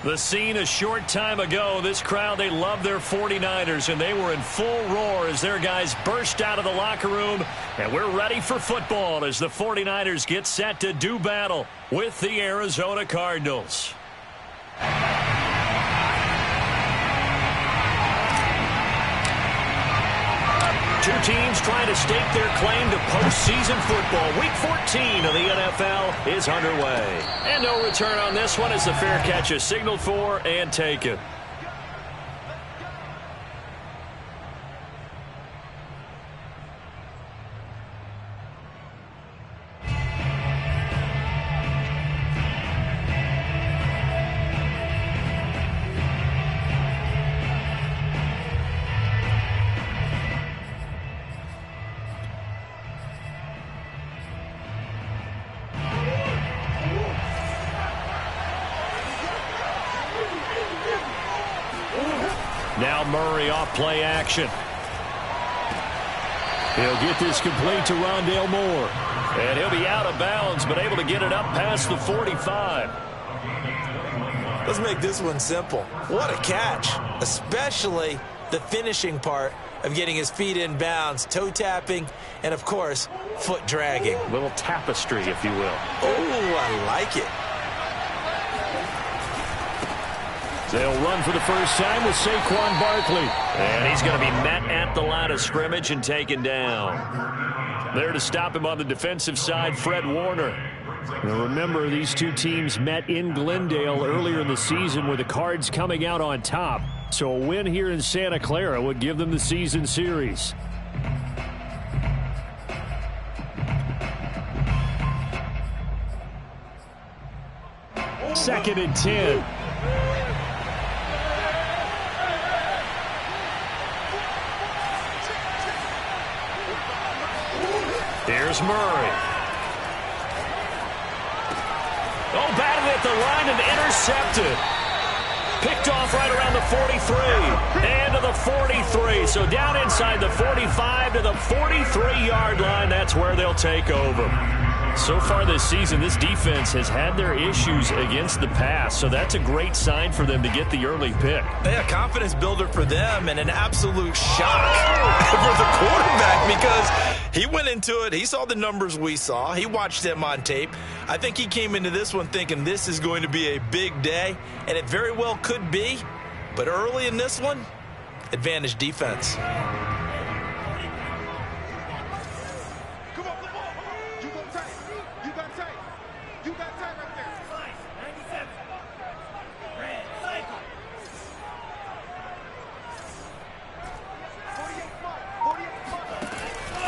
The scene a short time ago, this crowd, they love their 49ers, and they were in full roar as their guys burst out of the locker room. And we're ready for football as the 49ers get set to do battle with the Arizona Cardinals. Two teams trying to stake their claim to postseason football. Week 14 of the NFL is underway. And no return on this one as the fair catch is signaled for and taken. Now Murray off play action. He'll get this complete to Rondale Moore. And he'll be out of bounds, but able to get it up past the 45. Let's make this one simple. What a catch, especially the finishing part of getting his feet in bounds, toe tapping, and, of course, foot dragging. A little tapestry, if you will. Oh, I like it. They'll run for the first time with Saquon Barkley. And he's going to be met at the line of scrimmage and taken down. There to stop him on the defensive side, Fred Warner. Now remember, these two teams met in Glendale earlier in the season with the Cards coming out on top. So a win here in Santa Clara would give them the season series. Second and 10. Here's Murray. Oh, batted at the line and intercepted. Picked off right around the 43. And to the 43. So down inside the 45 to the 43-yard line. That's where they'll take over. So far this season, this defense has had their issues against the pass. So that's a great sign for them to get the early pick. Yeah, confidence builder for them and an absolute shock for the quarterback because he went into it. He saw the numbers we saw. He watched them on tape. I think he came into this one thinking this is going to be a big day, and it very well could be. But early in this one, advantage defense.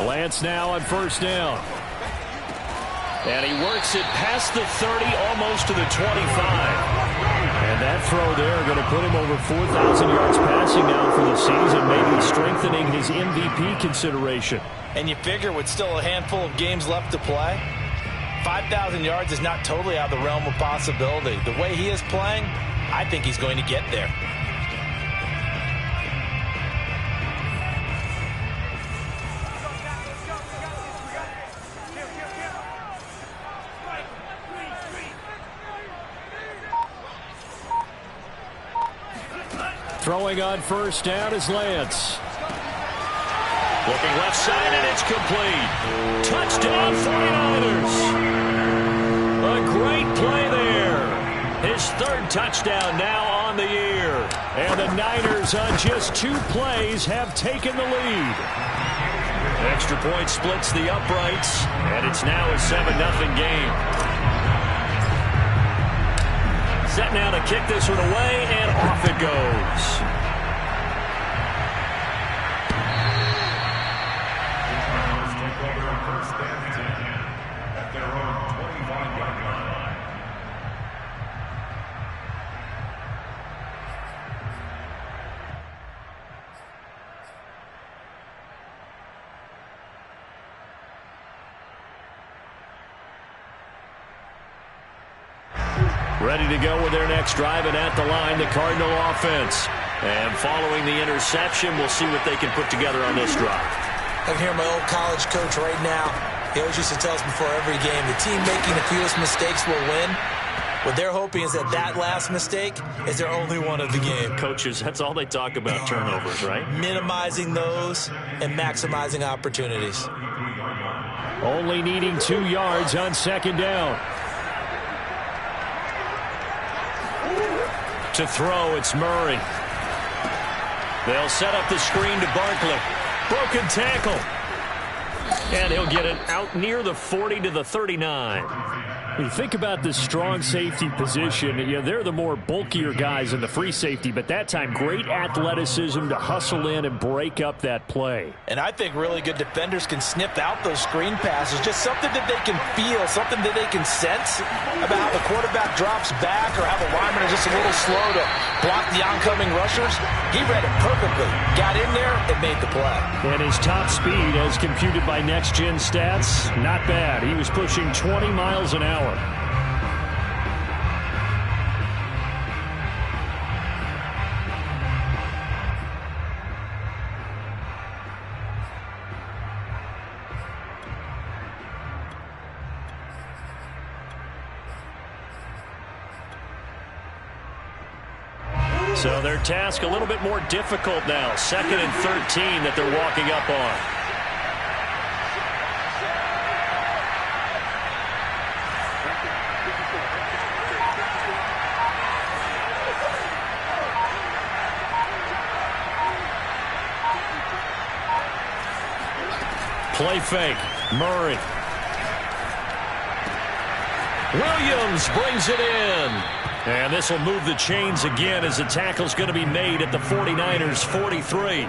Lance now on first down. And he works it past the 30, almost to the 25. And that throw there going to put him over 4,000 yards passing now for the season, maybe strengthening his MVP consideration. And you figure with still a handful of games left to play, 5,000 yards is not totally out of the realm of possibility. The way he is playing, I think he's going to get there. Throwing on first down is Lance. Looking left side, and it's complete. Touchdown, 49ers. A great play there. His third touchdown now on the year. And the Niners on just 2 plays have taken the lead. Extra point splits the uprights, and it's now a 7-0 game. Set now to kick this one away, and off it goes. At their own 25-yard line. Ready to go with their next drive, and at the line, the Cardinal offense. And following the interception, we'll see what they can put together on this drive. I can hear my old college coach right now. He always used to tell us before every game, the team making the fewest mistakes will win. What they're hoping is that that last mistake is their only one of the game. Coaches, that's all they talk about, turnovers, right? Minimizing those and maximizing opportunities. Only needing 2 yards on second down. To throw, it's Murray. They'll set up the screen to Barkley. Broken tackle. And he'll get it out near the 40 to the 39. When you think about this strong safety position, they're the more bulkier guys in the free safety, but that time great athleticism to hustle in and break up that play. And I think really good defenders can sniff out those screen passes, just something that they can feel, something that they can sense about how the quarterback drops back or how the linemen are just a little slow to block the oncoming rushers. He read it perfectly, got in there, and made the play. And his top speed, as computed by Next Gen Stats, not bad. He was pushing 20 miles an hour. So their task a little bit more difficult now. 2nd and 13 that they're walking up on. Play fake. Murray. Williams brings it in. And this will move the chains again as the tackle's going to be made at the 49ers' 43.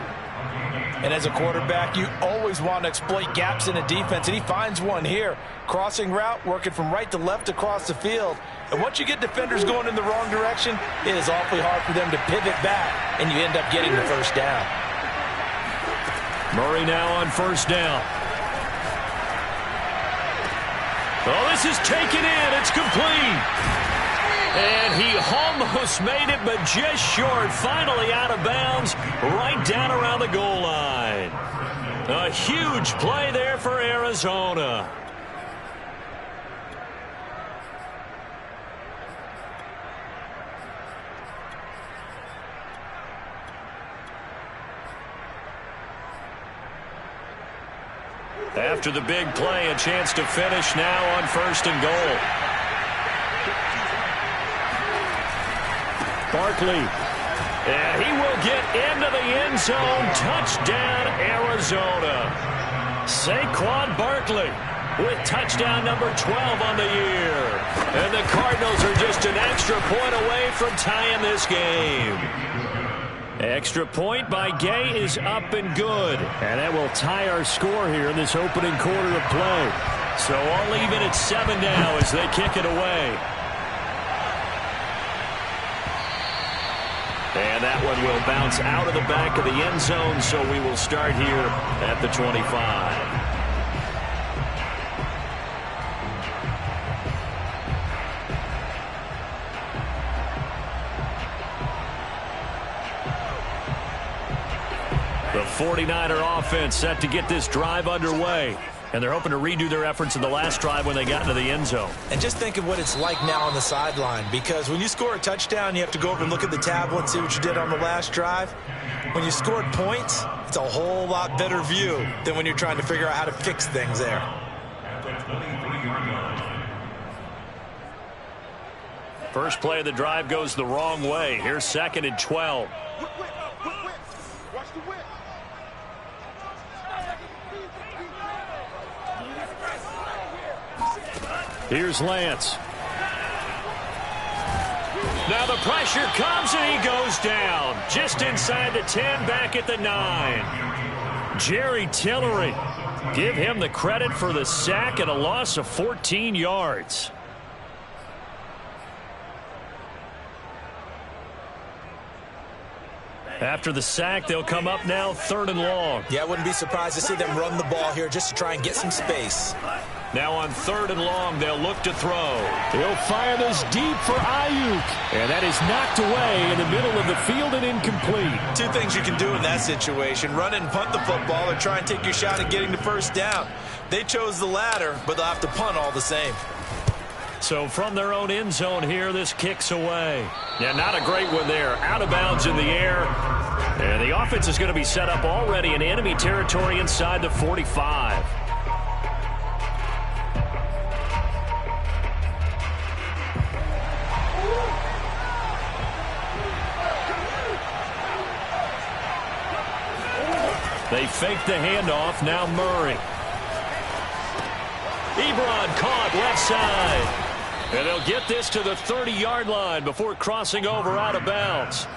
And as a quarterback, you always want to exploit gaps in a defense, and he finds one here. Crossing route, working from right to left across the field. And once you get defenders going in the wrong direction, it is awfully hard for them to pivot back, and you end up getting the first down. Murray now on first down. Oh, this is taken in. It's complete. And he almost made it, but just short. Finally out of bounds, right down around the goal line. A huge play there for Arizona. After the big play, a chance to finish now on 1st and goal. Barkley, and he will get into the end zone. Touchdown, Arizona. Saquon Barkley with touchdown number 12 on the year. And the Cardinals are just an extra point away from tying this game. Extra point by Gay is up and good. And that will tie our score here in this opening quarter of play. So all even at 7 now as they kick it away. And that one will bounce out of the back of the end zone, so we will start here at the 25. The 49er offense set to get this drive underway. And they're hoping to redo their efforts in the last drive when they got into the end zone. And just think of what it's like now on the sideline, because when you score a touchdown, you have to go over and look at the tablet and see what you did on the last drive. When you scored points, it's a whole lot better view than when you're trying to figure out how to fix things there. First play of the drive goes the wrong way. Here's 2nd and 12. Here's Lance. Now the pressure comes and he goes down. Just inside the 10, back at the 9. Jerry Tillery. Give him the credit for the sack and a loss of 14 yards. After the sack, they'll come up now 3rd and long. Yeah, I wouldn't be surprised to see them run the ball here just to try and get some space. Now on 3rd and long, they'll look to throw. He'll fire this deep for Ayuk. And that is knocked away in the middle of the field and incomplete. 2 things you can do in that situation. Run and punt the football or try and take your shot at getting the first down. They chose the latter, but they'll have to punt all the same. So from their own end zone here, this kicks away. Yeah, not a great one there. Out of bounds in the air. And the offense is going to be set up already in enemy territory inside the 45. They fake the handoff. Now Murray. Ebron caught left side. And they'll get this to the 30-yard line before crossing over out of bounds.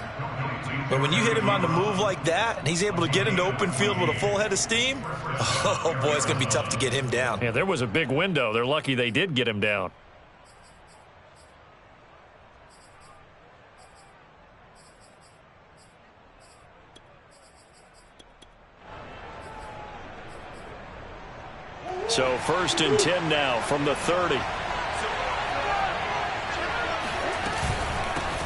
But when you hit him on the move like that, and he's able to get into open field with a full head of steam, oh, boy, it's going to be tough to get him down. Yeah, there was a big window. They're lucky they did get him down. So 1st and 10 now from the 30.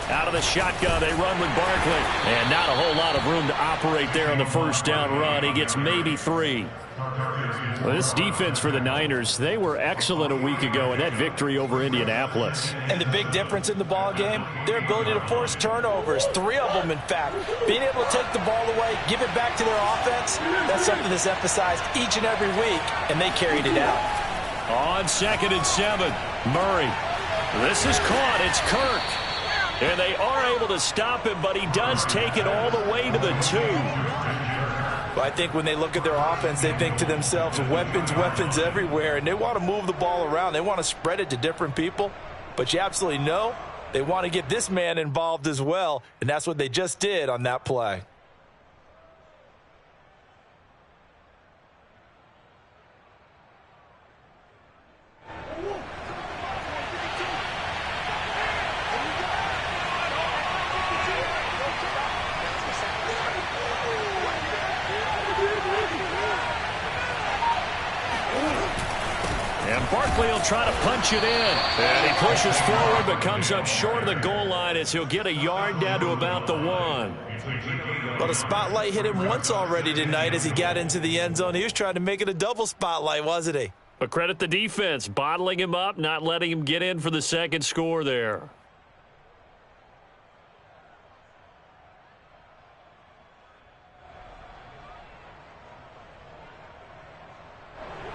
Out of the shotgun, they run with Barkley. And not a whole lot of room to operate there on the first down run. He gets maybe 3. Well, this defense for the Niners, they were excellent a week ago in that victory over Indianapolis. And the big difference in the ball game, their ability to force turnovers, 3 of them, in fact. Being able to take the ball away, give it back to their offense, that's something that's emphasized each and every week, and they carried it out. On 2nd and 7, Murray. This is caught. It's Kirk. And they are able to stop him, but he does take it all the way to the 2. Well, I think when they look at their offense, they think to themselves, weapons everywhere, and they want to move the ball around. They want to spread it to different people, but you absolutely know they want to get this man involved as well, and that's what they just did on that play. Barkley will try to punch it in. And he pushes forward but comes up short of the goal line as he'll get a yard down to about the 1. Well, the spotlight hit him once already tonight as he got into the end zone. He was trying to make it a double spotlight, wasn't he? But credit the defense, bottling him up, not letting him get in for the second score there.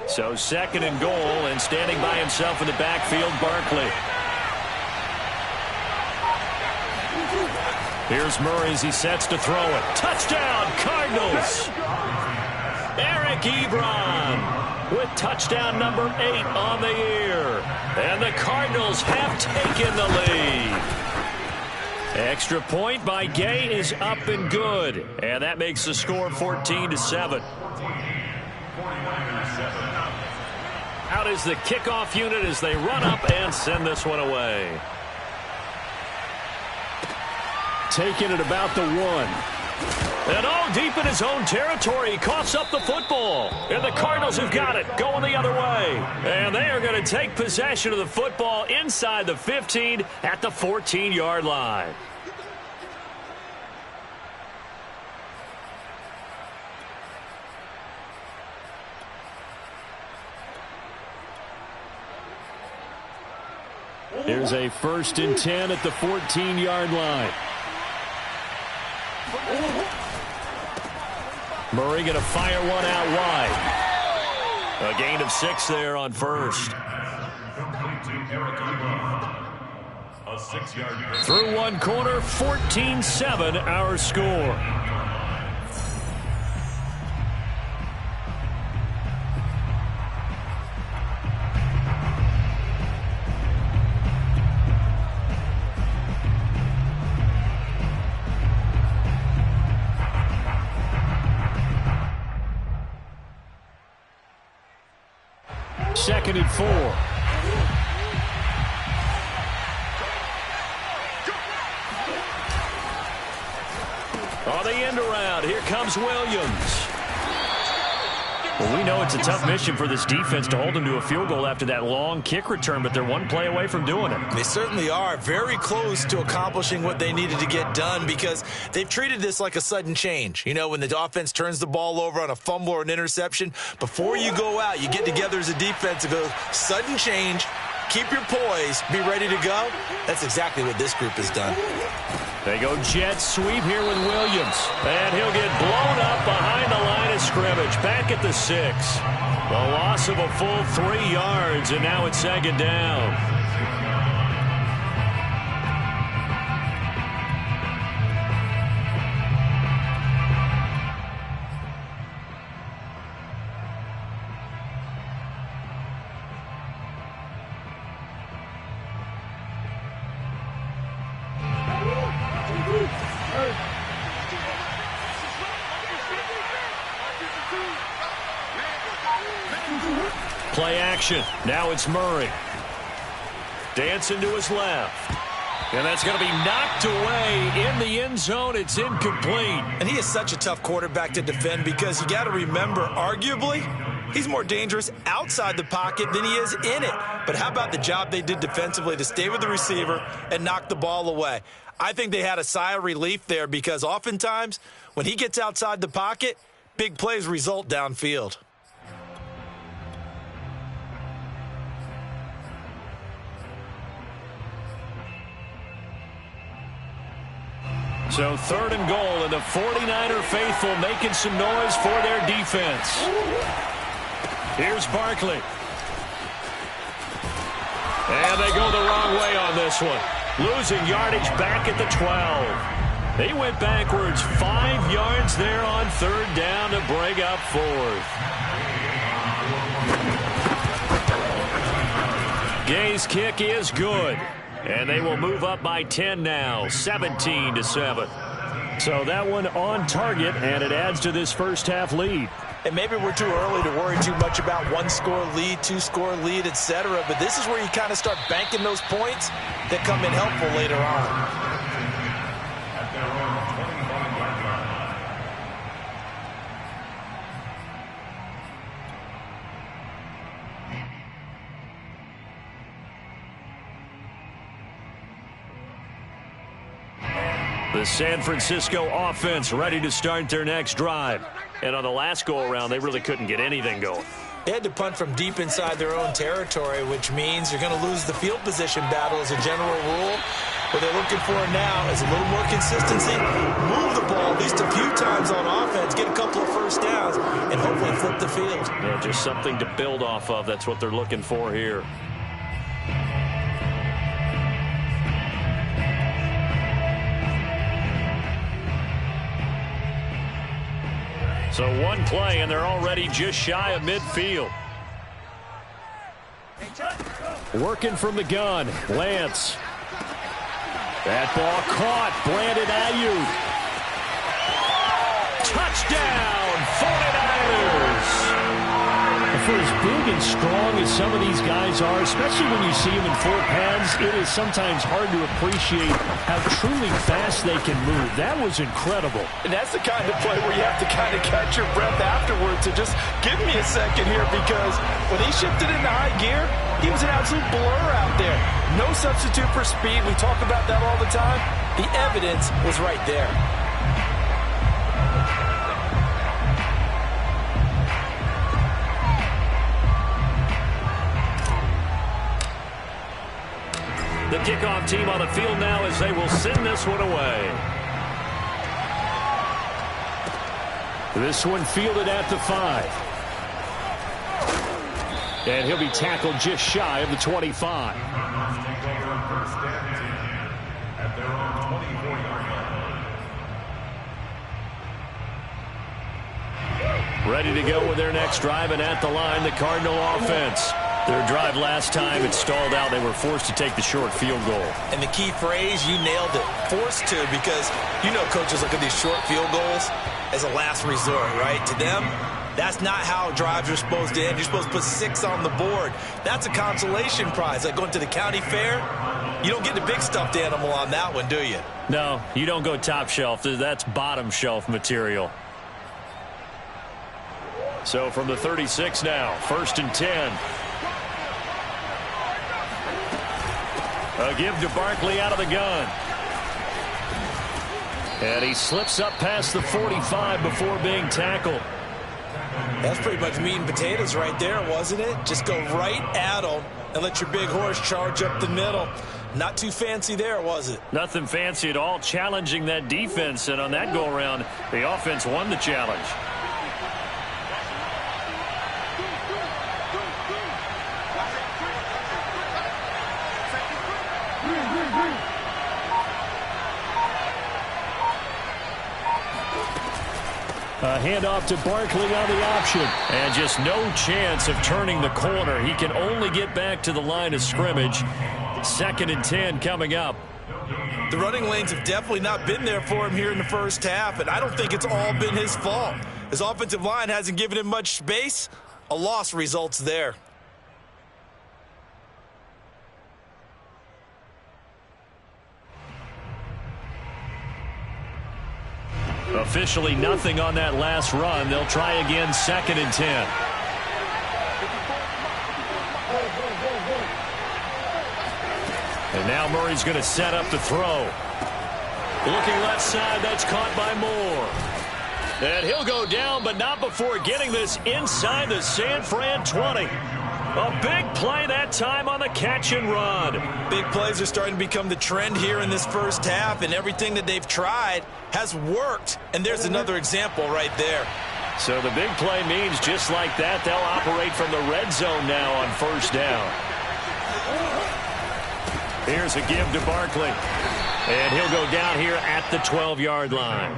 So 2nd and goal, and standing by himself in the backfield, Barkley. Here's Murray as he sets to throw it. Touchdown, Cardinals! Eric Ebron with touchdown number 8 on the year. And the Cardinals have taken the lead. Extra point by Gay is up and good. And that makes the score 14-7. Out is the kickoff unit as they run up and send this one away. Taking it about the 1. And all deep in his own territory, he coughs up the football. And the Cardinals have got it, going the other way. And they are going to take possession of the football inside the 15 at the 14-yard line. Here's a 1st and 10 at the 14-yard line. Murray going to fire one out wide. A gain of 6 there on 1st. Through one quarter, 14-7 our score. Second and 4. On the end around, here comes Williams. Well, we know it's a tough mission for this defense to hold them to a field goal after that long kick return, but they're one play away from doing it. They certainly are very close to accomplishing what they needed to get done because they've treated this like a sudden change. You know, when the offense turns the ball over on a fumble or an interception, before you go out, you get together as a defense and go, sudden change, keep your poise, be ready to go. That's exactly what this group has done. They go jet sweep here with Williams. And he'll get blown up behind the line of scrimmage. Back at the 6. A loss of a full 3 yards, and now it's 2nd down. Play action. Now it's Murray. Dancing to his left. And that's going to be knocked away in the end zone. It's incomplete. And he is such a tough quarterback to defend because you got to remember, arguably, he's more dangerous outside the pocket than he is in it. But how about the job they did defensively to stay with the receiver and knock the ball away? I think they had a sigh of relief there because oftentimes when he gets outside the pocket, big plays result downfield. So 3rd and goal, and the 49er faithful making some noise for their defense. Here's Barkley. And they go the wrong way on this one. Losing yardage back at the 12. He went backwards 5 yards there on 3rd down to bring up 4th. Gay's kick is good. And they will move up by 10 now, 17-7. So that one on target, and it adds to this first half lead. And maybe we're too early to worry too much about 1-score lead, 2-score lead, etc. But this is where you kind of start banking those points that come in helpful later on. At their own 25-yard line. The San Francisco offense ready to start their next drive. And on the last go-around, they really couldn't get anything going. They had to punt from deep inside their own territory, which means you're going to lose the field position battle as a general rule. What they're looking for now is a little more consistency, move the ball at least a few times on offense, get a couple of first downs, and hopefully flip the field. Yeah, just something to build off of. That's what they're looking for here. So one play, and they're already just shy of midfield. Working from the gun, Lance. That ball caught. Brandon Ayuk. Touchdown, 49ers. For as big and strong as some of these guys are, especially when you see them in full pads, it is sometimes hard to appreciate how truly fast they can move. That was incredible. And that's the kind of play where you have to kind of catch your breath afterwards and just give me a second here, because when he shifted into high gear, he was an absolute blur out there. No substitute for speed. We talk about that all the time. The evidence was right there. The kickoff team on the field now as they will send this one away. This one fielded at the 5. And he'll be tackled just shy of the 25. At their own 24-yard line. Ready to go with their next drive, and at the line, the Cardinal offense. Their drive last time, it stalled out. They were forced to take the short field goal. And the key phrase, you nailed it. Forced to, because you know coaches look at these short field goals as a last resort, right? To them, that's not how drives are supposed to end. You're supposed to put 6 on the board. That's a consolation prize. Like going to the county fair, you don't get the big stuffed animal on that one, do you? No, you don't go top shelf. That's bottom shelf material. So from the 36 now, 1st and 10. A give to Barkley out of the gun. And he slips up past the 45 before being tackled. That's pretty much meat and potatoes right there, wasn't it? Just go right at him. and let your big horse charge up the middle. Not too fancy there, was it? Nothing fancy at all, challenging that defense, and on that go-around, the offense won the challenge. A handoff to Barkley on the option. And just no chance of turning the corner. He can only get back to the line of scrimmage. 2nd and 10 coming up. The running lanes have definitely not been there for him here in the first half, and I don't think it's all been his fault. His offensive line hasn't given him much space. A loss results there. Officially nothing on that last run. They'll try again, 2nd and 10. And now Murray's going to set up the throw. Looking left side, that's caught by Moore. And he'll go down, but not before getting this inside the San Fran 20. A big play that time on the catch and run. Big plays are starting to become the trend here in this first half, and everything that they've tried has worked. And there's another example right there. So the big play means just like that, they'll operate from the red zone now on 1st down. Here's a give to Barkley. And he'll go down here at the 12-yard line.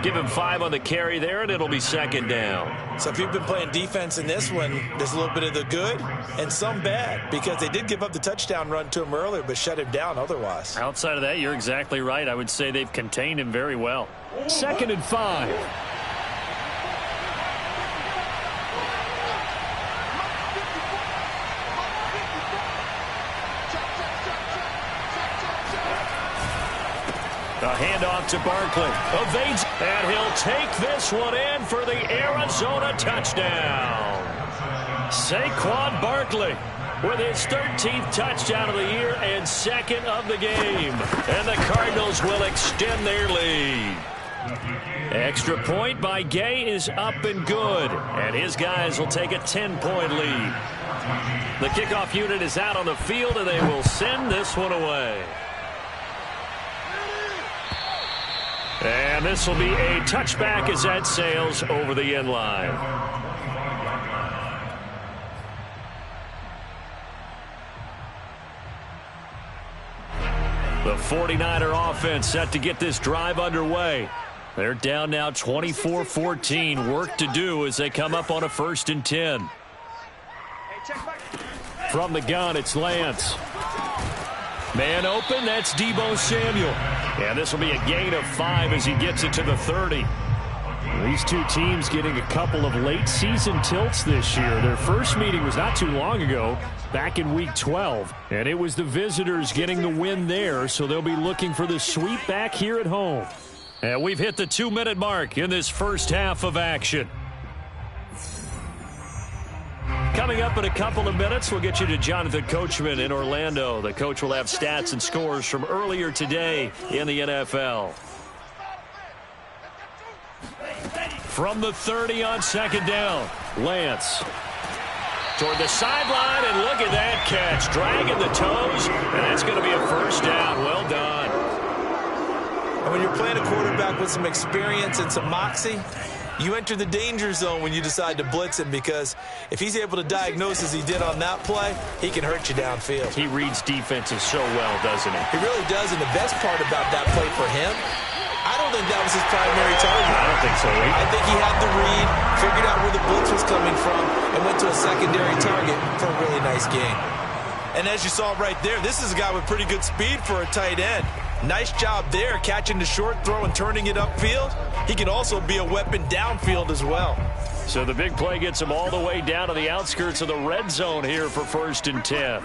Give him 5 on the carry there, and it'll be 2nd down. So if you've been playing defense in this one, there's a little bit of the good and some bad, because they did give up the touchdown run to him earlier, but shut him down otherwise. Outside of that, you're exactly right. I would say they've contained him very well. 2nd and 5. A handoff to Barkley. Evades, and he'll take this one in for the Arizona touchdown. Saquon Barkley with his 13th touchdown of the year and 2nd of the game. And the Cardinals will extend their lead. Extra point by Gay is up and good. And his guys will take a 10-point lead. The kickoff unit is out on the field, and they will send this one away. And this will be a touchback as that sails over the end line. The 49er offense set to get this drive underway. They're down now 24-14. Work to do as they come up on a 1st and 10. From the gun, it's Lance. Man open, that's Deebo Samuel. And this will be a gain of 5 as he gets it to the 30. These two teams getting a couple of late season tilts this year. Their first meeting was not too long ago, back in week 12. And it was the visitors getting the win there, so they'll be looking for the sweep back here at home. And we've hit the 2-minute mark in this first half of action. Coming up in a couple of minutes, we'll get you to Jonathan Coachman in Orlando. The coach will have stats and scores from earlier today in the NFL. From the 30 on 2nd down, Lance. Toward the sideline, and look at that catch. Dragging the toes, and that's going to be a 1st down. Well done. And when you're playing a quarterback with some experience and some moxie, you enter the danger zone when you decide to blitz him, because if he's able to diagnose as he did on that play, he can hurt you downfield. He reads defenses so well, doesn't he? He really does, and the best part about that play for him, I don't think that was his primary target. I don't think so either. I think he had the read, figured out where the blitz was coming from, and went to a secondary target for a really nice game. And as you saw right there, this is a guy with pretty good speed for a tight end. Nice job there, catching the short throw and turning it upfield. He can also be a weapon downfield as well. So the big play gets him all the way down to the outskirts of the red zone here for 1st and 10.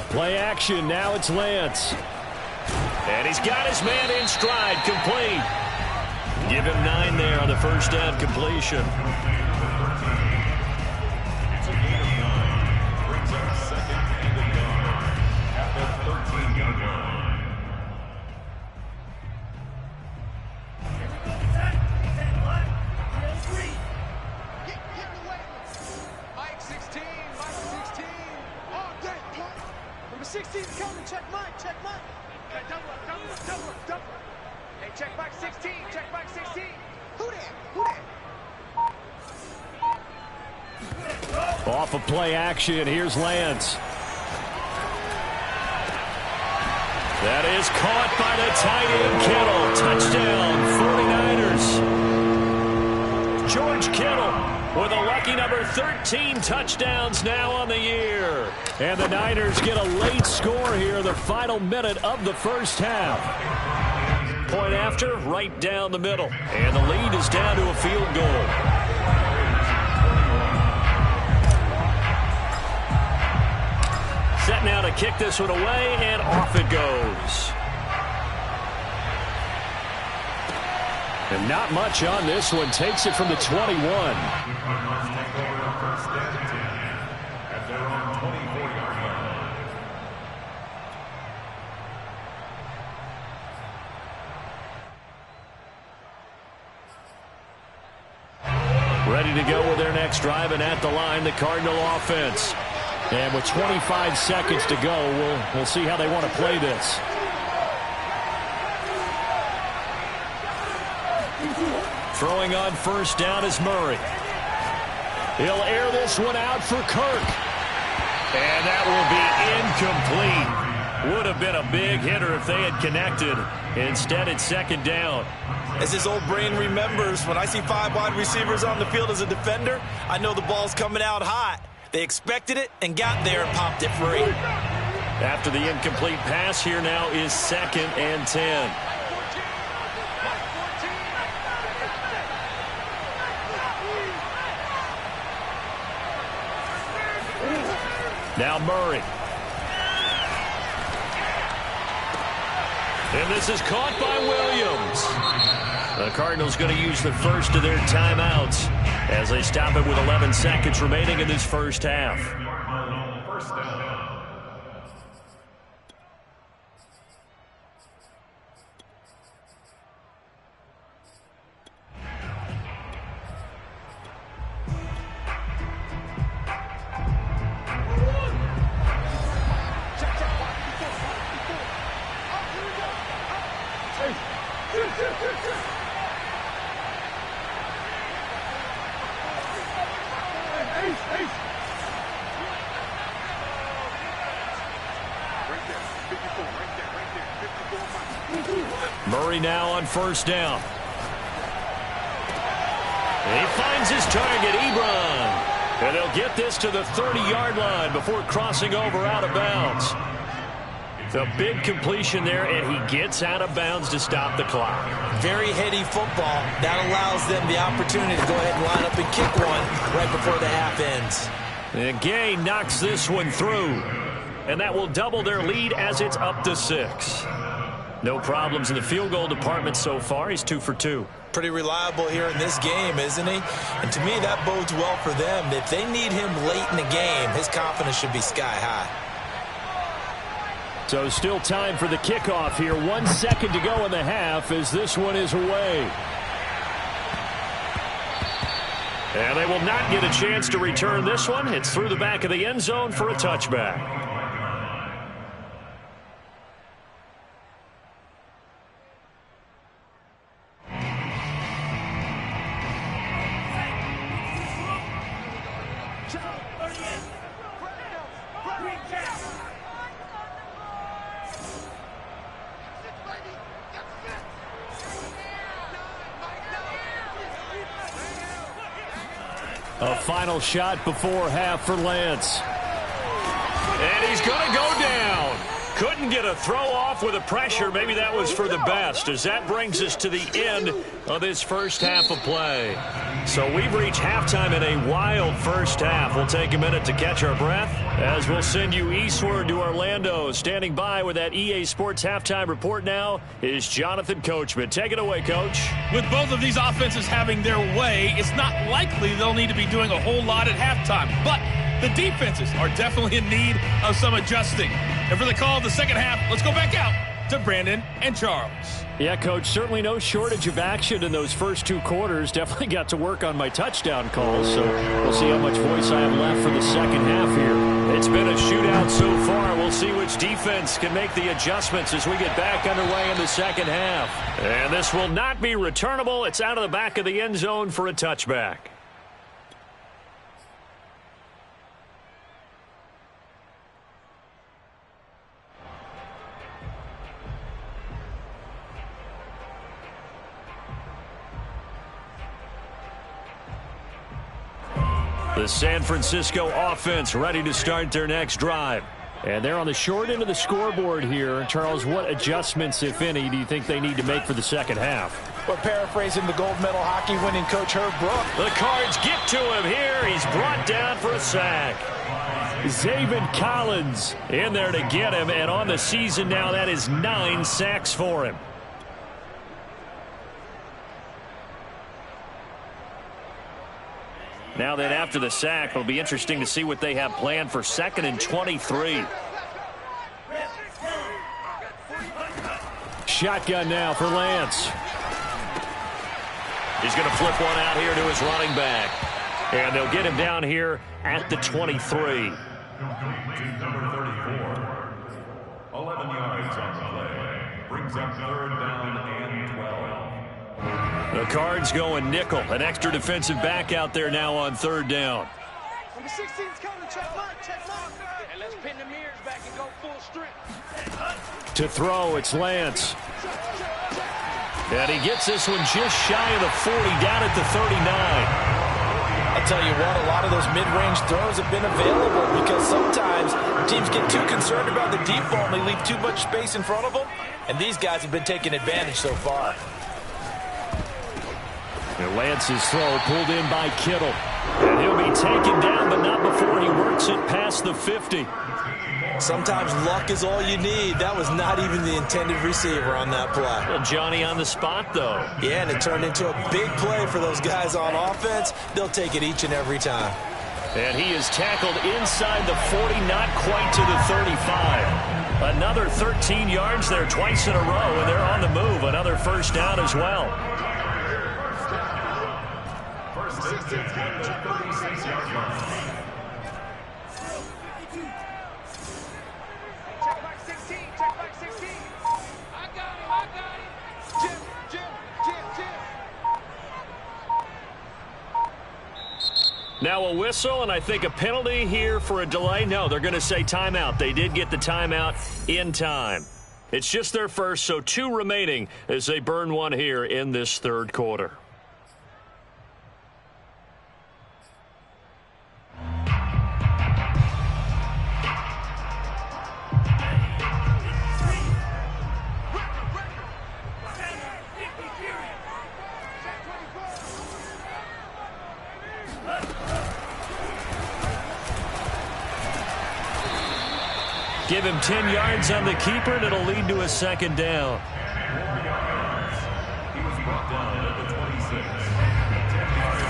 Play action, now it's Lance. And he's got his man in stride, complete. Give him 9 there on the 1st down completion. Check Mike. Hey, double up. Hey, check back 16. Who there? Off of play action, here's Lance. That is caught by the tight end Kittle. Touchdown, 49ers. George Kittle with a lucky number 13 touchdowns now on the year. And the Niners get a late score here, the final minute of the first half. Point after, right down the middle. And the lead is down to a field goal. Set now to kick this one away, and off it goes. And not much on this one. Takes it from the 21. Ready to go with their next drive, and at the line, the Cardinal offense. And with 25 seconds to go, we'll see how they want to play this. Throwing on first down is Murray. He'll air this one out for Kirk. And that will be incomplete. Would have been a big hitter if they had connected. Instead, it's second down. As his old brain remembers, when I see 5 wide receivers on the field as a defender, I know the ball's coming out hot. They expected it and got there and popped it free. After the incomplete pass, here now is 2nd and 10. Now Murray. And this is caught by Williams. The Cardinals going to use the first of their timeouts as they stop it with 11 seconds remaining in this first half. Murray now on first down. And he finds his target, Ebron. And they'll get this to the 30-yard line before crossing over out of bounds. The big completion there, and he gets out of bounds to stop the clock. Very heady football. That allows them the opportunity to go ahead and line up and kick one right before the half ends. And Gay knocks this one through. And that will double their lead as it's up to 6. No problems in the field goal department so far. He's 2 for 2. Pretty reliable here in this game, isn't he? And to me, that bodes well for them. If they need him late in the game, his confidence should be sky high. So still time for the kickoff here. 1 second to go in the half as this one is away. And they will not get a chance to return this one. It's through the back of the end zone for a touchback. A final shot before half for Lance. And he's going to go down. Couldn't get a throw off with the pressure. Maybe that was for the best, as that brings us to the end of this first half of play. So we've reached halftime in a wild first half. We'll take a minute to catch our breath as we'll send you eastward to Orlando. Standing by with that EA Sports halftime report now is Jonathan Coachman. Take it away, Coach. With both of these offenses having their way, it's not likely they'll need to be doing a whole lot at halftime. But the defenses are definitely in need of some adjusting. And for the call of the second half, let's go back out to Brandon and Charles. Yeah, Coach, certainly no shortage of action in those first 2 quarters. Definitely got to work on my touchdown calls, so we'll see how much voice I have left for the second half here. It's been a shootout so far. We'll see which defense can make the adjustments as we get back underway in the second half. And this will not be returnable. It's out of the back of the end zone for a touchback. The San Francisco offense ready to start their next drive. And they're on the short end of the scoreboard here. Charles, what adjustments, if any, do you think they need to make for the second half? Well, paraphrasing the gold medal hockey winning coach Herb Brook. The Cards get to him here. He's brought down for a sack. Zaven Collins in there to get him. And on the season now, that is 9 sacks for him. Now then, after the sack, it'll be interesting to see what they have planned for 2nd and 23. Shotgun now for Lance. He's going to flip one out here to his running back. And they'll get him down here at the 23. Number 34. 11 yards on the play. Brings up 3rd down and 12. The Cards going nickel. An extra defensive back out there now on 3rd down. Number 16's coming. Check mark. And let's pin the mirrors back and go full strength. To throw, it's Lance. And he gets this one just shy of the 40, down at the 39. I'll tell you what, a lot of those mid-range throws have been available because sometimes teams get too concerned about the deep ball and they leave too much space in front of them. And these guys have been taking advantage so far. And Lance's throw pulled in by Kittle. And he'll be taken down, but not before he works it past the 50. Sometimes luck is all you need. That was not even the intended receiver on that play. Well, Johnny on the spot, though. Yeah, and it turned into a big play for those guys on offense. They'll take it each and every time. And he is tackled inside the 40, not quite to the 35. Another 13 yards there twice in a row, and they're on the move. Another first down as well. First and 10 at the 36-yard line. Check back 16. Check back 16. I got him. Jim. Now a whistle, and I think a penalty here for a delay. No, they're going to say timeout. They did get the timeout in time. It's just their first, so 2 remaining as they burn one here in this 3rd quarter. Give him 10 yards on the keeper, and it'll lead to a 2nd down. He was brought down at the 26. 10 yards.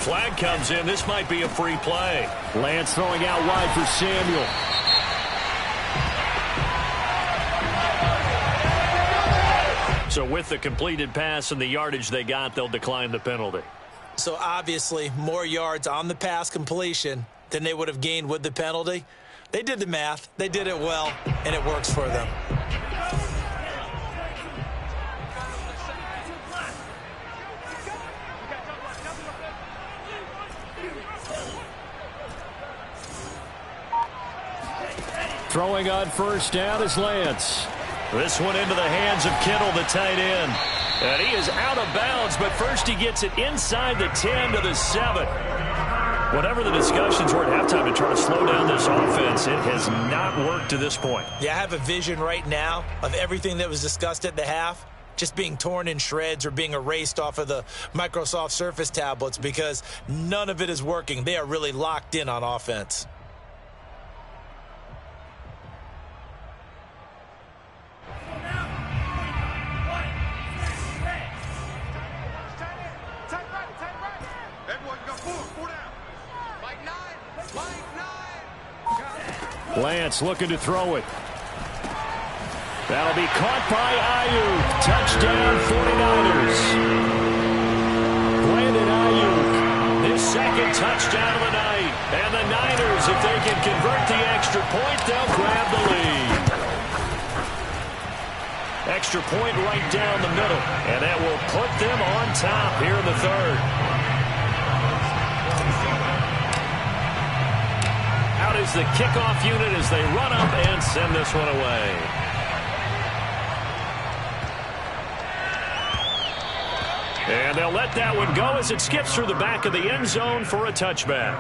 Flag comes in. This might be a free play. Lance throwing out wide for Samuel. So with the completed pass and the yardage they got, they'll decline the penalty. So obviously more yards on the pass completion than they would have gained with the penalty. They did the math. They did it well, and it works for them. Throwing on first down is Lance. This one into the hands of Kittle, the tight end. And he is out of bounds, but first he gets it inside the 10 to the 7. Whatever the discussions were at halftime to try to slow down this offense, it has not worked to this point. Yeah, I have a vision right now of everything that was discussed at the half just being torn in shreds or being erased off of the Microsoft Surface tablets because none of it is working. They are really locked in on offense. Lance looking to throw it. That'll be caught by Ayuk. Touchdown 49ers. Brandon Ayuk, his second touchdown of the night. And the Niners, if they can convert the extra point, they'll grab the lead. Extra point right down the middle. And that will put them on top here in the third. Out is the kickoff unit as they run up and send this one away. And they'll let that one go as it skips through the back of the end zone for a touchback.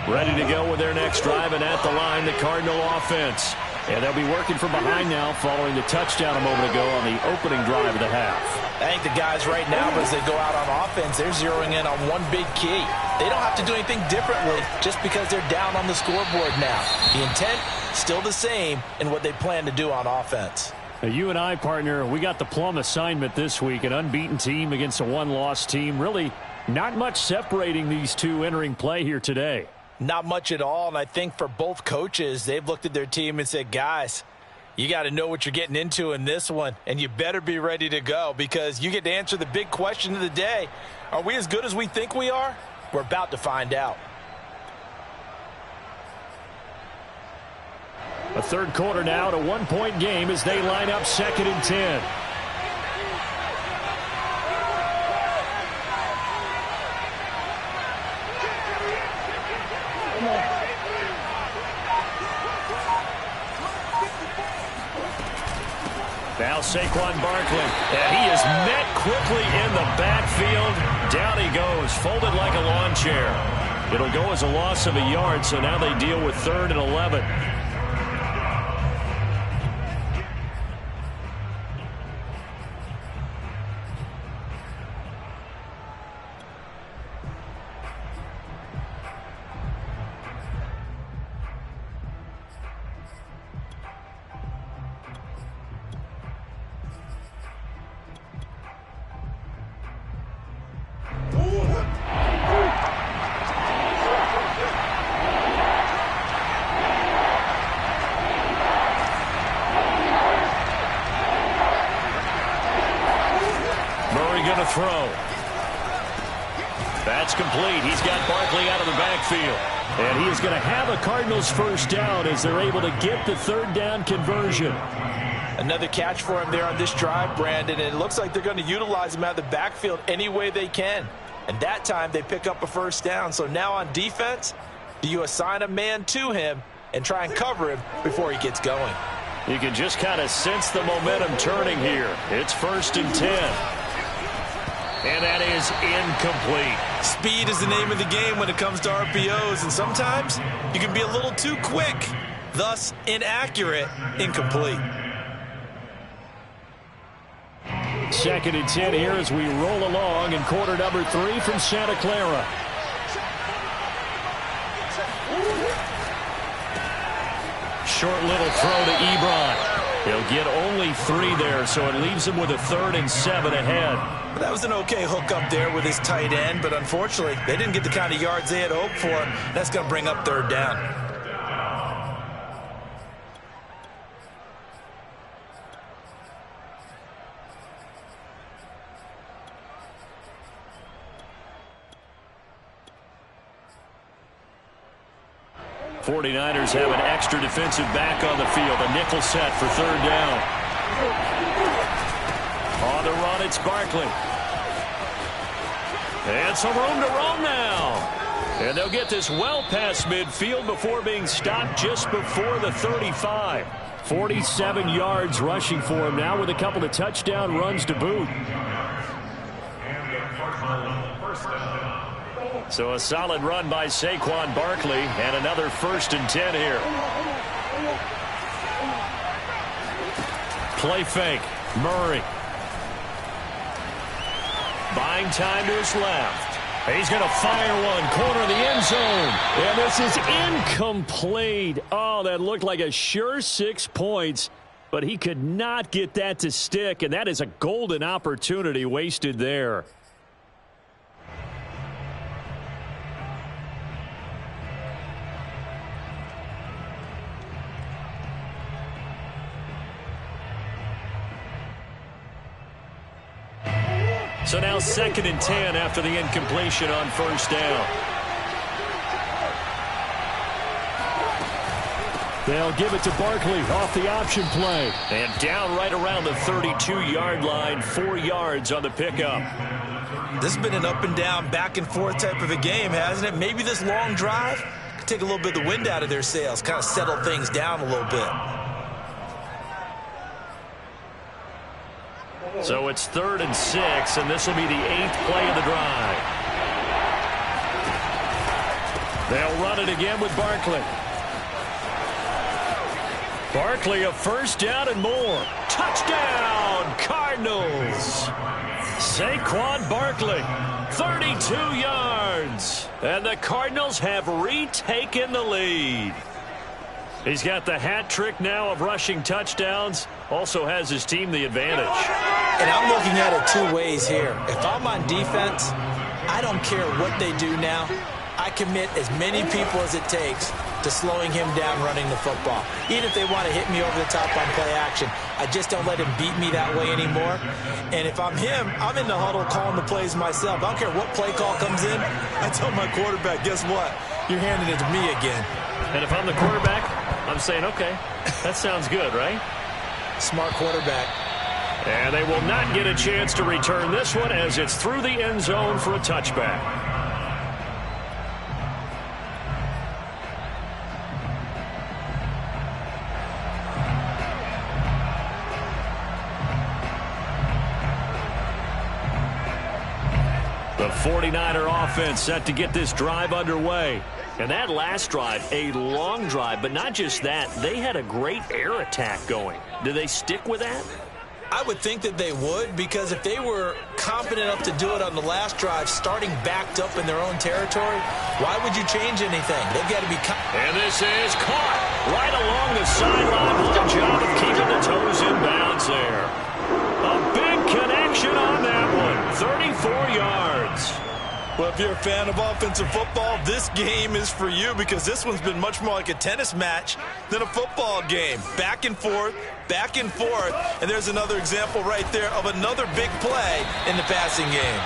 Ready to go with their next drive, and at the line, the Cardinal offense. And they'll be working from behind now following the touchdown a moment ago on the opening drive of the half. I think the guys right now, as they go out on offense, they're zeroing in on one big key. They don't have to do anything differently just because they're down on the scoreboard now. The intent, still the same in what they plan to do on offense. Now, you and I, partner, we got the plum assignment this week, an unbeaten team against a one-loss team. Really not much separating these two entering play here today. Not much at all, and I think for both coaches, they've looked at their team and said, guys, you got to know what you're getting into in this one, and you better be ready to go because you get to answer the big question of the day. Are we as good as we think we are? We're about to find out. A third quarter now at a one-point game as they line up 2nd and 10. Now Saquon Barkley, and he is met quickly in the backfield. Down he goes, folded like a lawn chair. It'll go as a loss of a yard, so now they deal with 3rd and 11. Throw. That's complete. He's got Barkley out of the backfield. And he is going to have a Cardinals first down as they're able to get the 3rd down conversion. Another catch for him there on this drive, Brandon, and it looks like they're going to utilize him out of the backfield any way they can. And that time they pick up a first down. So now on defense, do you assign a man to him and try and cover him before he gets going? You can just kind of sense the momentum turning here. It's 1st and 10. And that is incomplete. Speed is the name of the game when it comes to RPOs, and sometimes you can be a little too quick, thus inaccurate, incomplete. 2nd and 10 here as we roll along in quarter number 3 from Santa Clara. Short little throw to Ebron. He'll get only 3 there, so it leaves him with a 3rd and 7 ahead. That was an okay hook up there with his tight end, but unfortunately, they didn't get the kind of yards they had hoped for. That's going to bring up 3rd down. '49ers have an extra defensive back on the field. A nickel set for 3rd down. On the run, it's Barkley. And some room to roam now. And they'll get this well past midfield before being stopped just before the 35. 47 yards rushing for him now with a couple of touchdown runs to boot. So a solid run by Saquon Barkley and another 1st and 10 here. Play fake. Murray. Buying time to his left. He's going to fire one. Corner of the end zone. And this is incomplete. Oh, Oh, that looked like a sure 6 points, but he could not get that to stick, and that is a golden opportunity wasted there. So now 2nd and 10 after the incompletion on first down. They'll give it to Barkley off the option play. And down right around the 32-yard line, 4 yards on the pickup. This has been an up and down, back and forth type of a game, hasn't it? Maybe this long drive could take a little bit of the wind out of their sails, kind of settle things down a little bit. So it's 3rd and 6, and this will be the 8th play of the drive. They'll run it again with Barkley. Barkley, a first down and more. Touchdown, Cardinals. Saquon Barkley, 32 yards. And the Cardinals have retaken the lead. He's got the hat trick now of rushing touchdowns. Also has his team the advantage. And I'm looking at it 2 ways here. If I'm on defense, I don't care what they do now. I commit as many people as it takes to slowing him down running the football. Even if they want to hit me over the top on play action, I just don't let him beat me that way anymore. And if I'm him, I'm in the huddle calling the plays myself. I don't care what play call comes in. I tell my quarterback, guess what? You're handing it to me again. And if I'm the quarterback, I'm saying, okay, that sounds good, right? Smart quarterback. And they will not get a chance to return this one as it's through the end zone for a touchback. The 49er offense set to get this drive underway. And that last drive, a long drive, but not just that. They had a great air attack going. Do they stick with that? I would think that they would, because if they were competent enough to do it on the last drive, starting backed up in their own territory, why would you change anything? They've got to be... And this is caught right along the sideline. What a job of keeping the toes in bounds there. A big connection on that one. 34 yards. Well, if you're a fan of offensive football, this game is for you, because this one's been much more like a tennis match than a football game. Back and forth, and there's another example right there of another big play in the passing game.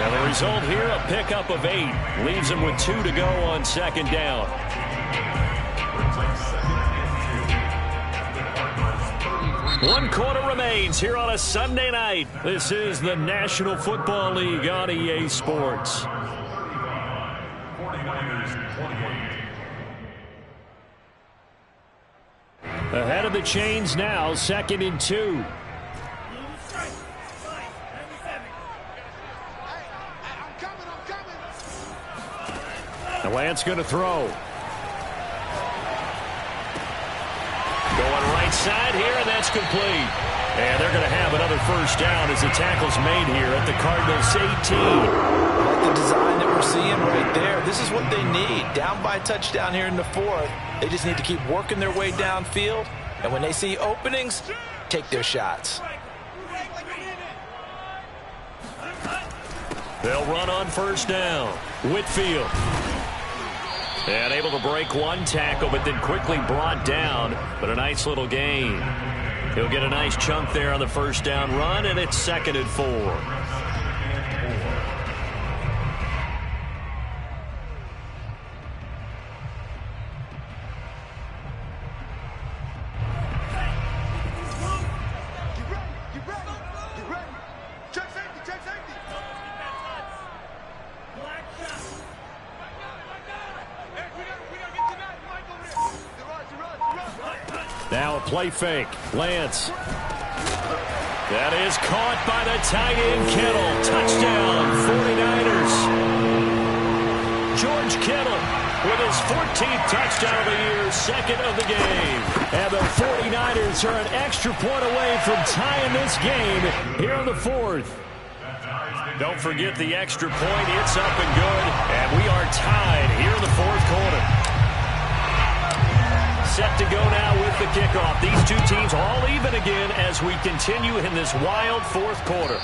And the result here, a pickup of 8. Leaves them with 2 to go on 2nd down. One quarter remains here on a Sunday night. This is the National Football League on EA Sports. 49ers 28. Ahead of the chains now, 2nd and 2. The Lance going to throw. Going right side here, and that's complete. And they're going to have another first down as the tackle's made here at the Cardinals 18. I like the design that we're seeing right there. This is what they need. Down by a touchdown here in the 4th. They just need to keep working their way downfield. And when they see openings, take their shots. They'll run on first down. Whitfield. And able to break one tackle, but then quickly brought down. But a nice little gain. He'll get a nice chunk there on the first down run, and it's 2nd and 4. Now a play fake. Lance. That is caught by the tight end, Kittle. Touchdown, 49ers. George Kittle with his 14th touchdown of the year, 2nd of the game. And the 49ers are an extra point away from tying this game here in the 4th. Don't forget the extra point. It's up and good. And we are tied here in the 4th quarter. set to go now with the kickoff. These two teams all even again as we continue in this wild fourth quarter.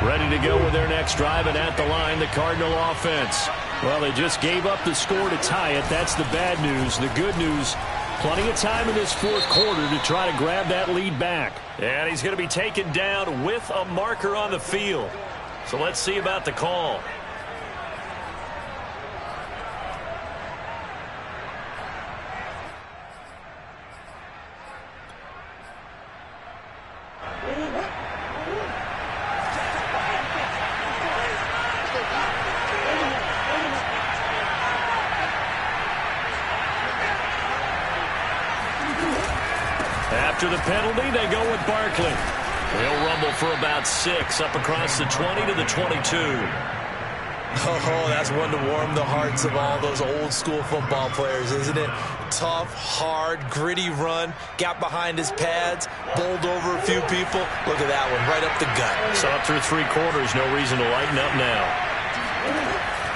Ready to go with their next drive, and at the line, the Cardinal offense. Well, they just gave up the score to tie it. That's the bad news. The good news, plenty of time in this fourth quarter to try to grab that lead back. And he's going to be taken down with a marker on the field. So let's see about the call. After the penalty, they go with Barkley. He'll rumble for about 6 up across the 20 to the 22. Oh, that's one to warm the hearts of all those old school football players, isn't it? Tough, hard, gritty run, got behind his pads, bowled over a few people. Look at that one, right up the gut. So up through 3 quarters, no reason to lighten up now.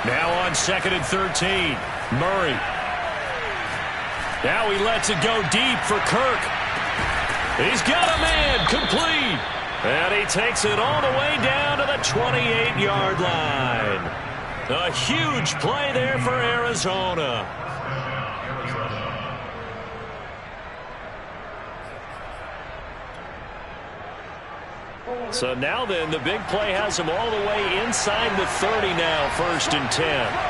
Now on 2nd and 13, Murray. Now he lets it go deep for Kirk. He's got a man, complete. And he takes it all the way down to the 28-yard line. A huge play there for Arizona. So now then, the big play has him all the way inside the 30 now, 1st and 10.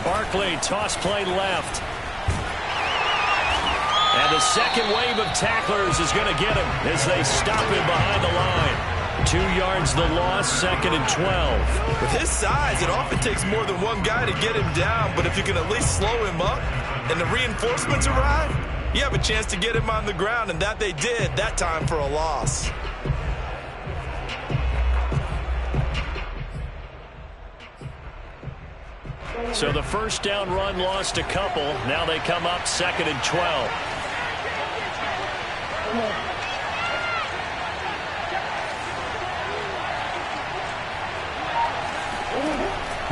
Barkley, toss play left. And the second wave of tacklers is going to get him as they stop him behind the line. 2 yards the loss, 2nd and 12. With his size, it often takes more than one guy to get him down, but if you can at least slow him up and the reinforcements arrive, you have a chance to get him on the ground, and that they did, that time for a loss. So the first down run lost a couple. Now they come up 2nd and 12.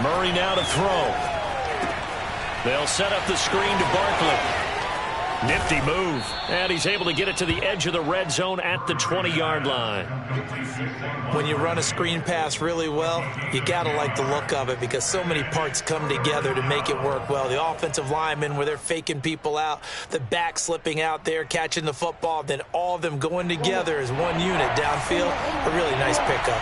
Murray now to throw. They'll set up the screen to Barkley. Nifty move. And he's able to get it to the edge of the red zone at the 20-yard line. When you run a screen pass really well, you got to like the look of it because so many parts come together to make it work well. The offensive linemen where they're faking people out, the back slipping out there, catching the football, then all of them going together as one unit downfield. A really nice pickup.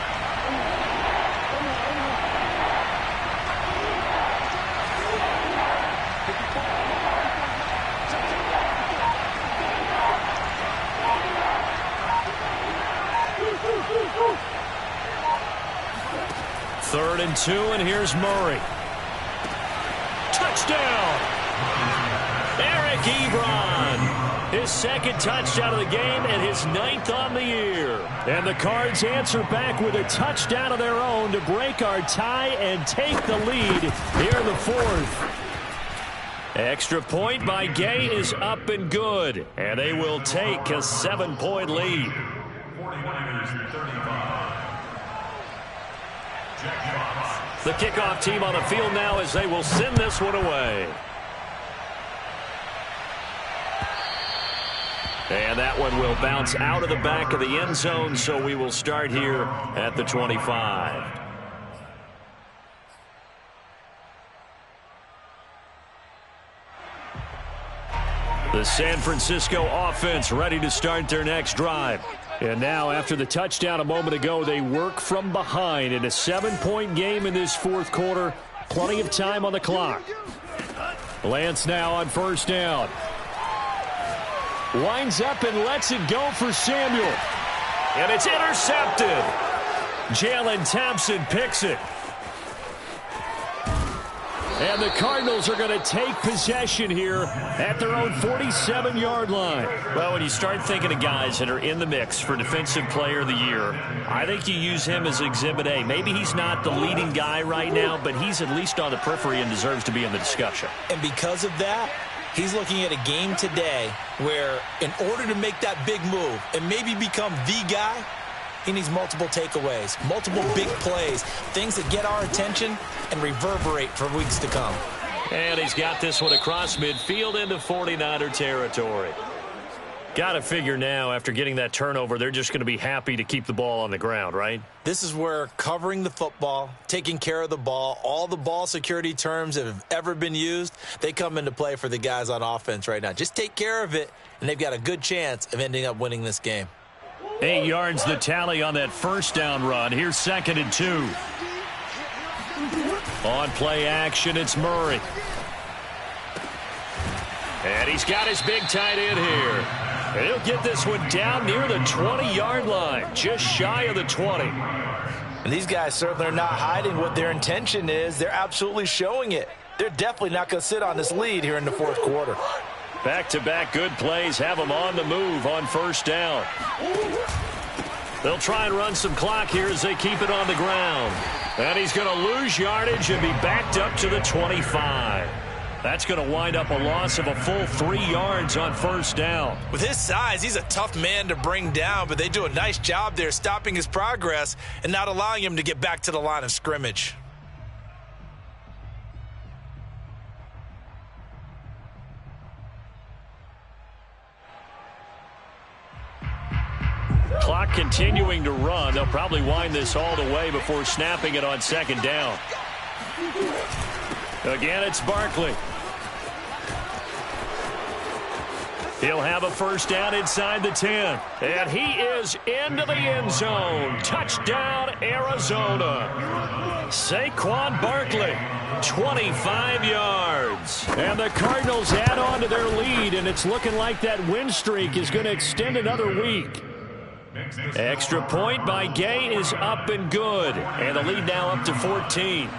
Third and 2, and here's Murray. Touchdown! Eric Ebron. His 2nd touchdown of the game and his 9th on the year. And the Cards answer back with a touchdown of their own to break our tie and take the lead here in the 4th. Extra point by Gay is up and good. And they will take a 7-point lead. 49ers 35. The kickoff team on the field now as they will send this one away. And that one will bounce out of the back of the end zone, so we will start here at the 25. The San Francisco offense ready to start their next drive. And now, after the touchdown a moment ago, they work from behind in a 7-point game in this 4th quarter. Plenty of time on the clock. Lance now on 1st down. Winds up and lets it go for Samuel. And it's intercepted. Jalen Thompson picks it. And the Cardinals are going to take possession here at their own 47-yard line. Well, when you start thinking of guys that are in the mix for Defensive Player of the Year, I think you use him as Exhibit A. Maybe he's not the leading guy right now, but he's at least on the periphery and deserves to be in the discussion. And because of that, he's looking at a game today where in order to make that big move and maybe become the guy, he needs multiple takeaways, multiple big plays, things that get our attention and reverberate for weeks to come. And he's got this one across midfield into 49er territory. Got to figure now, after getting that turnover, they're just going to be happy to keep the ball on the ground, right? This is where covering the football, taking care of the ball, all the ball security terms that have ever been used, they come into play for the guys on offense right now. Just take care of it, and they've got a good chance of ending up winning this game. 8 yards the tally on that first down run. Here's 2nd and 2. On play action, it's Murray. And he's got his big tight end here. And he'll get this one down near the 20-yard line, just shy of the 20. And these guys certainly are not hiding what their intention is. They're absolutely showing it. They're definitely not going to sit on this lead here in the fourth quarter. Back-to-back good plays have them on the move on first down. They'll try and run some clock here as they keep it on the ground. And he's going to lose yardage and be backed up to the 25. That's going to wind up a loss of a full 3 yards on first down. With his size, he's a tough man to bring down, but they do a nice job there stopping his progress and not allowing him to get back to the line of scrimmage. Clock continuing to run. They'll probably wind this all the way before snapping it on second down. Again, it's Barkley. He'll have a first down inside the 10. And he is into the end zone. Touchdown, Arizona. Saquon Barkley, 25 yards. And the Cardinals add on to their lead, and it's looking like that win streak is going to extend another week. Extra point by Gay is up and good. And the lead now up to 14.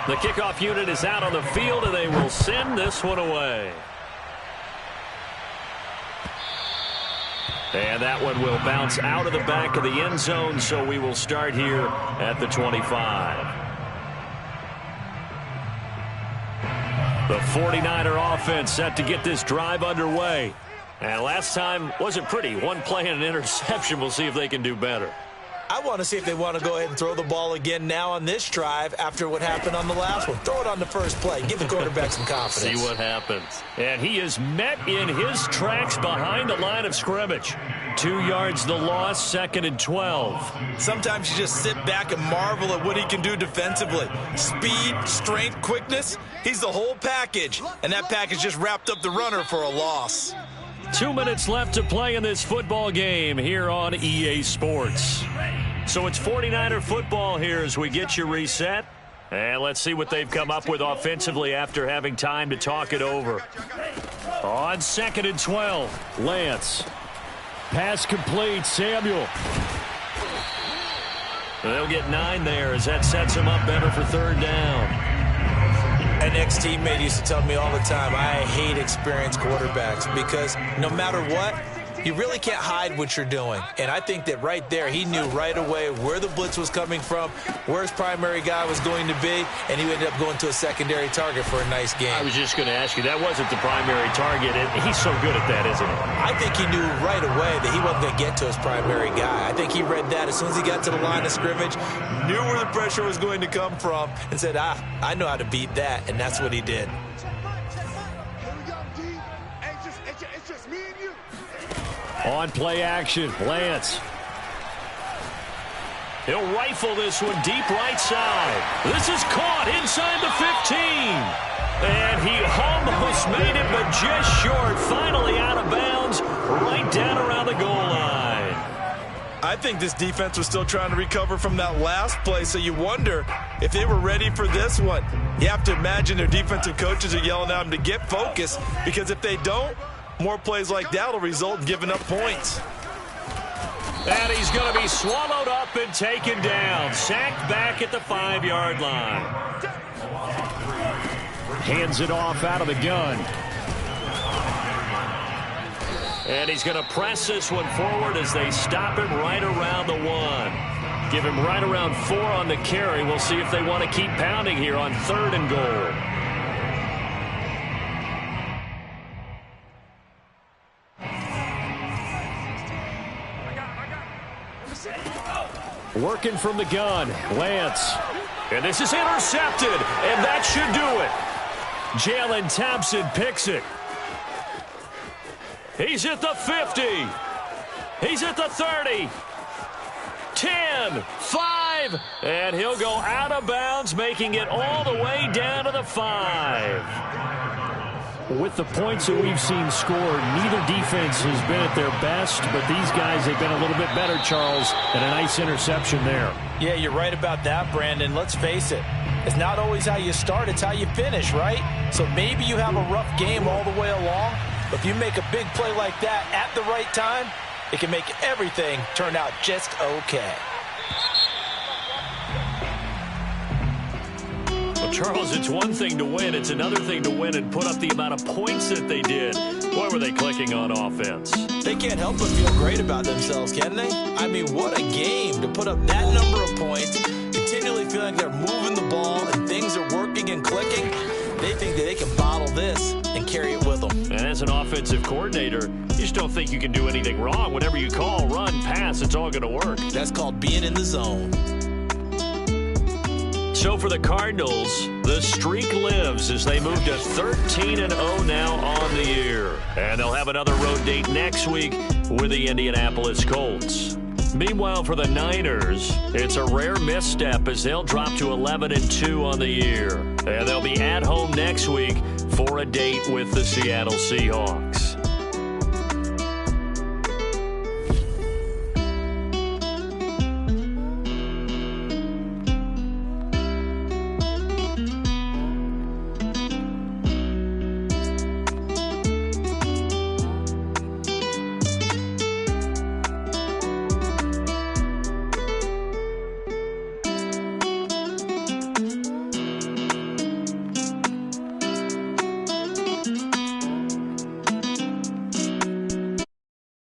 The kickoff unit is out on the field, and they will send this one away. And that one will bounce out of the back of the end zone, so we will start here at the 25. The 49er offense set to get this drive underway. And last time wasn't pretty. One play and an interception. We'll see if they can do better. I want to see if they want to go ahead and throw the ball again now on this drive after what happened on the last one. Throw it on the first play. Give the quarterback some confidence. See what happens. And he is met in his tracks behind the line of scrimmage. 2 yards the loss, 2nd and 12. Sometimes you just sit back and marvel at what he can do defensively. Speed, strength, quickness. He's the whole package. And that package just wrapped up the runner for a loss. 2 minutes left to play in this football game here on EA Sports. So it's 49er football here as we get you reset. And let's see what they've come up with offensively after having time to talk it over. On 2nd and 12, Lance. Pass complete, Samuel. They'll get 9 there as that sets them up better for third down. An ex-teammate used to tell me all the time, I hate experienced quarterbacks because no matter what, you really can't hide what you're doing. And I think that right there, he knew right away where the blitz was coming from, where his primary guy was going to be, and he ended up going to a secondary target for a nice game. I was just going to ask you, that wasn't the primary target. He's so good at that, isn't he? I think he knew right away that he wasn't going to get to his primary guy. I think he read that as soon as he got to the line of scrimmage, knew where the pressure was going to come from, and said, I know how to beat that, and that's what he did. On play action, Lance. He'll rifle this one deep right side. This is caught inside the 15. And he almost made it, but just short. Finally out of bounds, right down around the goal line. I think this defense was still trying to recover from that last play, so you wonder if they were ready for this one. You have to imagine their defensive coaches are yelling at them to get focused, because if they don't, more plays like that will result in giving up points. And he's going to be swallowed up and taken down. Sacked back at the 5-yard line. Hands it off out of the gun. And he's going to press this one forward as they stop him right around the 1. Give him right around 4 on the carry. We'll see if they want to keep pounding here on 3rd and goal. Working from the gun, Lance. And this is intercepted, and that should do it. Jalen Thompson picks it. He's at the 50. He's at the 30. 10, 5, and he'll go out of bounds, making it all the way down to the 5. With the points that we've seen scored, neither defense has been at their best, but these guys have been a little bit better, Charles, and a nice interception there. Yeah, you're right about that, Brandon. Let's face it. It's not always how you start, it's how you finish, right? So maybe you have a rough game all the way along, but if you make a big play like that at the right time, it can make everything turn out just okay. Well, Charles, it's one thing to win. It's another thing to win and put up the amount of points that they did. Boy, were they clicking on offense. They can't help but feel great about themselves, can they? I mean, what a game to put up that number of points, continually feeling like they're moving the ball and things are working and clicking. They think that they can bottle this and carry it with them. And as an offensive coordinator, you just don't think you can do anything wrong. Whatever you call, run, pass, it's all going to work. That's called being in the zone. So for the Cardinals, the streak lives as they move to 13-0 now on the year. And they'll have another road date next week with the Indianapolis Colts. Meanwhile, for the Niners, it's a rare misstep as they'll drop to 11-2 on the year. And they'll be at home next week for a date with the Seattle Seahawks.